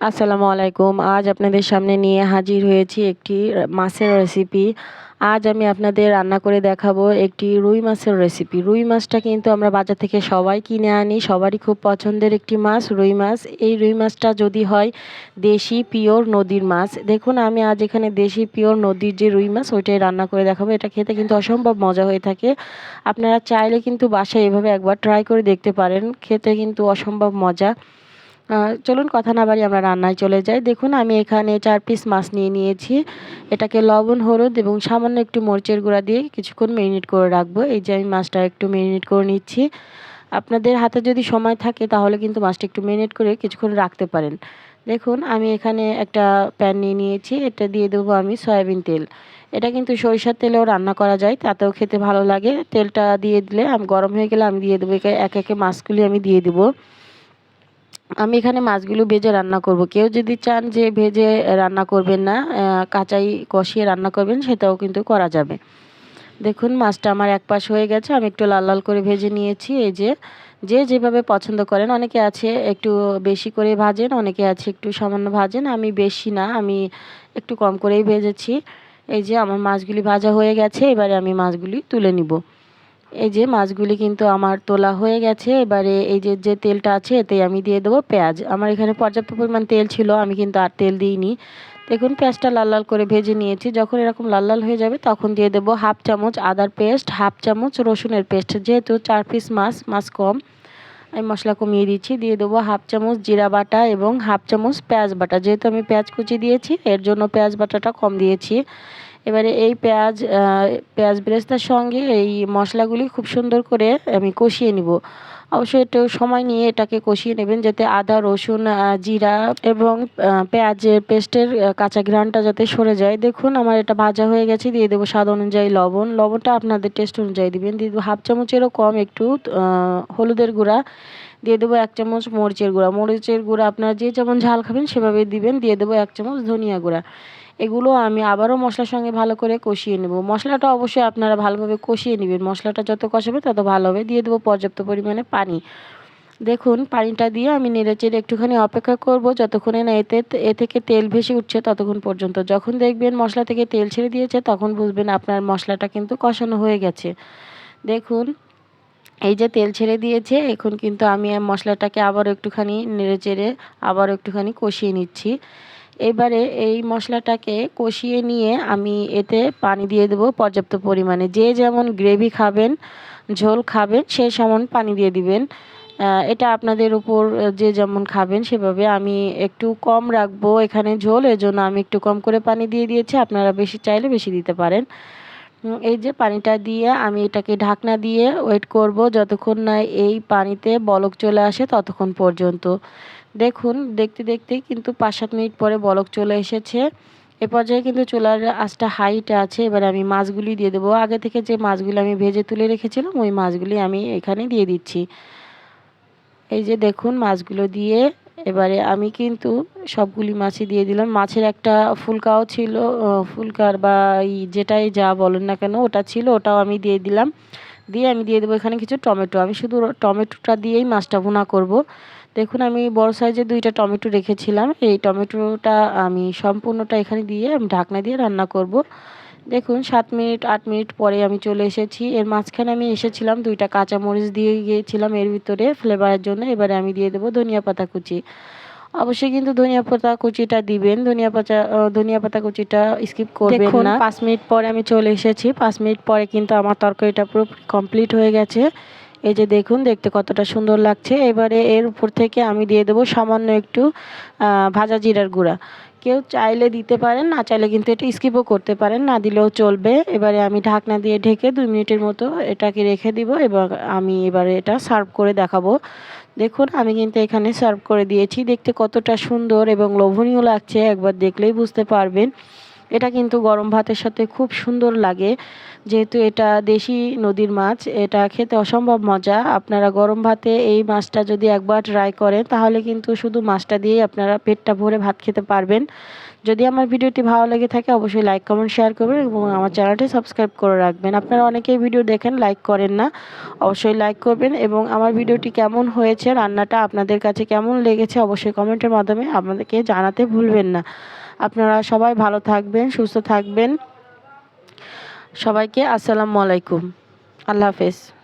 আসসালামু আলাইকুম। আজ আপনাদের সামনে নিয়ে হাজির হয়েছি একটি মাছের রেসিপি। আজ আমি আপনাদের রান্না করে দেখাবো একটি রুই মাছের রেসিপি। রুই মাছটা কিন্তু আমরা বাজার থেকে সবাই কিনে আনি, সবারই খুব পছন্দের একটি মাছ রুই মাছ। এই রুই মাছটা যদি হয় দেশি পিওর নদীর মাছ। দেখুন আমি আজ এখানে দেশি পিওর নদীর যে রুই মাছ ওইটাই রান্না করে দেখাবো। এটা খেতে কিন্তু অসম্ভব মজা হয়ে থাকে। আপনারা চাইলে কিন্তু বাসায় এভাবে একবার ট্রাই করে দেখতে পারেন। খেতে কিন্তু অসম্ভব মজা। চলুন কথা না বাড়িয়ে আমরা রান্নায় চলে যাই। দেখুন আমি এখানে ৪ পিস মাছ নিয়ে নিয়েছি। এটাকে লবণ, হলুদ এবং সামান্য একটু মরিচের গুঁড়া দিয়ে কিছুক্ষণ মেরিনেট করে রাখবো। এই যে আমি মাছটা একটু মেরিনেট করে নিচ্ছি। আপনাদের হাতে যদি সময় থাকে তাহলে কিন্তু মাছটা একটু মেরিনেট করে কিছুক্ষণ রাখতে পারেন। দেখুন আমি এখানে একটা প্যান নিয়ে নিয়েছি। এটা দিয়ে দেবো আমি সয়াবিন তেল। এটা কিন্তু সরিষার তেলেও রান্না করা যায়, তাতেও খেতে ভালো লাগে। তেলটা দিয়ে দিলে গরম হয়ে গেলে আমি দিয়ে দেবো একে একে মাছগুলি আমি দিয়ে দেবো। আমি এখানে মাছগুলো ভেজে রান্না করব। কেউ যদি চান যে ভেজে রান্না করবেন না, কাঁচাই কষিয়ে রান্না করবেন, সেটাও কিন্তু করা যাবে। দেখুন মাছটা আমার এক পাশ হয়ে গেছে, আমি একটু লাল লাল করে ভেজে নিয়েছি। এই যে যে যেভাবে পছন্দ করেন, অনেকে আছে একটু বেশি করে ভাজেন, অনেকে আছে একটু সামান্য ভাজেন। আমি বেশি না, আমি একটু কম করেই ভেজেছি। এই যে আমার মাছগুলি ভাজা হয়ে গেছে, এবারে আমি মাছগুলি তুলে নিব। এই যে মাছগুলি কিন্তু আমার তোলা হয়ে গেছে। এবারে এই যে যে তেলটা আছে এতে আমি দিয়ে দেবো পেঁয়াজ। আমার এখানে পর্যাপ্ত পরিমাণ তেল ছিল, আমি কিন্তু আর তেল দিইনি। দেখুন পেঁয়াজটা লাল লাল করে ভেজে নিয়েছি। যখন এরকম লাল লাল হয়ে যাবে তখন দিয়ে দেবো হাফ চামচ আদার পেস্ট, হাফ চামচ রসুনের পেস্ট। যেহেতু ৪ পিস মাছ কম, আমি মশলা কমিয়ে দিচ্ছি। দিয়ে দেবো হাফ চামচ জিরা বাটা এবং হাফ চামচ পেঁয়াজ বাটা। যেহেতু আমি পেঁয়াজ কুচি দিয়েছি এর জন্য পেঁয়াজ বাটাটা কম দিয়েছি। এবারে এই পেঁয়াজ বেরেস্তার সঙ্গে এই মশলাগুলি খুব সুন্দর করে আমি কষিয়ে নিব। অবশ্যই একটু সময় নিয়ে এটাকে কষিয়ে নেবেন, যাতে আদা রসুন জিরা এবং পেঁয়াজের পেস্টের কাঁচা ঘ্রাণটা যাতে সরে যায়। দেখুন আমার এটা ভাজা হয়ে গেছে। দিয়ে দেবো স্বাদ অনুযায়ী লবণ। লবণটা আপনাদের টেস্ট অনুযায়ী দিবেন। দিয়ে দেবো হাফ চামচেরও কম একটু হলুদের গুঁড়া। দিয়ে দেবো ১ চামচ মরিচের গুঁড়া। মরিচের গুঁড়া আপনারা যে যেমন ঝাল খাবেন সেভাবে দিবেন। দিয়ে দেবো ১ চামচ ধনিয়া গুঁড়া। এগুলো আমি আবারও মশলার সঙ্গে ভালো করে কষিয়ে নেব। মশলাটা অবশ্যই আপনারা ভালোভাবে কষিয়ে নেবেন। মশলাটা যত কষাবে তত ভালো হবে। দিয়ে দেবো পর্যাপ্ত পরিমাণে পানি। দেখুন পানিটা দিয়ে আমি নেড়েচেড়ে একটুখানি অপেক্ষা করব যতক্ষণে না এ থেকে তেল ভেসে উঠছে ততক্ষণ পর্যন্ত। যখন দেখবেন মশলা থেকে তেল ছেড়ে দিয়েছে তখন বুঝবেন আপনার মশলাটা কিন্তু কষানো হয়ে গেছে। দেখুন এই যে তেল ছেড়ে দিয়েছে, এখন কিন্তু আমি মশলাটাকে আবারও একটুখানি নেড়েচেড়ে আবারও একটুখানি কষিয়ে নিচ্ছি। এবারে এই মশলাটাকে কষিয়ে নিয়ে আমি এতে পানি দিয়ে দেবো পর্যাপ্ত পরিমাণে। যে যেমন গ্রেভি খাবেন, ঝোল খাবেন সে সমান পানি দিয়ে দিবেন। এটা আপনাদের উপর যে যেমন খাবেন সেভাবে। আমি একটু কম রাখবো এখানে ঝোল, এজন্য আমি একটু কম করে পানি দিয়ে দিয়েছি। আপনারা বেশি চাইলে বেশি দিতে পারেন। এই যে পানিটা দিয়ে আমি এটাকে ঢাকনা দিয়ে ওয়েট করব যতক্ষণ না এই পানিতে বলক চলে আসে ততক্ষণ পর্যন্ত। দেখুন দেখতে দেখতেই কিন্তু ৫-৭ মিনিট পরে বলক চলে এসেছে। এ পর্যায়ে কিন্তু চুলার আঁচটা হাইতে আছে। এবার আমি মাছগুলি দিয়ে দেবো। আগে থেকে যে মাছগুলি আমি ভেজে তুলে রেখেছিলাম ওই মাছগুলি আমি এখানে দিয়ে দিচ্ছি। এই যে দেখুন মাছগুলো দিয়ে এবারে আমি কিন্তু সবগুলি মাছই দিয়ে দিলাম। মাছের একটা ফুলকাও ছিল, ফুলকার বা যেটাই যা বলেন না কেন ওটা ছিল, ওটাও আমি দিয়ে দিলাম। দিয়ে আমি দিয়ে দেবো এখানে কিছু টমেটো। আমি শুধু টমেটোটা দিয়েই মাছটা ভুনা করব। দেখুন আমি বড় সাইজের ২টা টমেটো রেখেছিলাম। এই টমেটোটা আমি সম্পূর্ণটা এখানে দিয়ে আমি ঢাকনা দিয়ে রান্না করব। দেখুন ৭ মিনিট ৮ মিনিট পরে আমি চলে এসেছি। এর মাঝখানে আমি এসেছিলাম ২টা কাঁচামরিচ দিয়ে গিয়েছিলাম এর ভিতরে ফ্লেভারের জন্য। এবারে আমি দিয়ে দেবো ধনিয়া পাতা কুচি। অবশ্যই কিন্তু ধনিয়া পাতা কুচিটা দিবেন। ধনিয়া পাতা কুচিটা স্কিপ করবেন না। দেখুন ৫ মিনিট পরে আমি চলে এসেছি। ৫ মিনিট পরে কিন্তু আমার তরকারিটা পুরো কমপ্লিট হয়ে গেছে। এই যে দেখুন দেখতে কতটা সুন্দর লাগছে। এবারে এর উপর থেকে আমি দিয়ে দেবো সামান্য একটু ভাজা জিরার গুঁড়া। কেউ চাইলে দিতে পারেন, না চাইলে কিন্তু এটা স্কিপও করতে পারেন, না দিলেও চলবে। এবারে আমি ঢাকনা দিয়ে ঢেকে ২ মিনিটের মতো এটাকে রেখে দিব এবং আমি এবারে এটা সার্ভ করে দেখাবো। দেখুন আমি কিন্তু এখানে সার্ভ করে দিয়েছি। দেখতে কতটা সুন্দর এবং লোভনীয় লাগছে একবার দেখলেই বুঝতে পারবেন। এটা কিন্তু গরম ভাতের সাথে খুব সুন্দর লাগে, যেহেতু এটা দেশি নদীর মাছ। এটা খেতে অসম্ভব মজা। আপনারা গরম ভাতে এই মাছটা যদি একবার ট্রাই করেন তাহলে কিন্তু শুধু মাছটা দিয়েই আপনারা পেটটা ভরে ভাত খেতে পারবেন। যদি আমার ভিডিওটি ভালো লেগে থাকে অবশ্যই লাইক কমেন্ট শেয়ার করবেন এবং আমার চ্যানেলটি সাবস্ক্রাইব করে রাখবেন। আপনারা অনেকেই ভিডিও দেখেন, লাইক করেন না, অবশ্যই লাইক করবেন। এবং আমার ভিডিওটি কেমন হয়েছে, রান্নাটা আপনাদের কাছে কেমন লেগেছে অবশ্যই কমেন্টের মাধ্যমে আপনাদেরকে জানাতে ভুলবেন না। আপনারা সবাই ভালো থাকবেন, সুস্থ থাকবেন। সবাইকে আসসালামু আলাইকুম, আল্লাহ হাফেজ।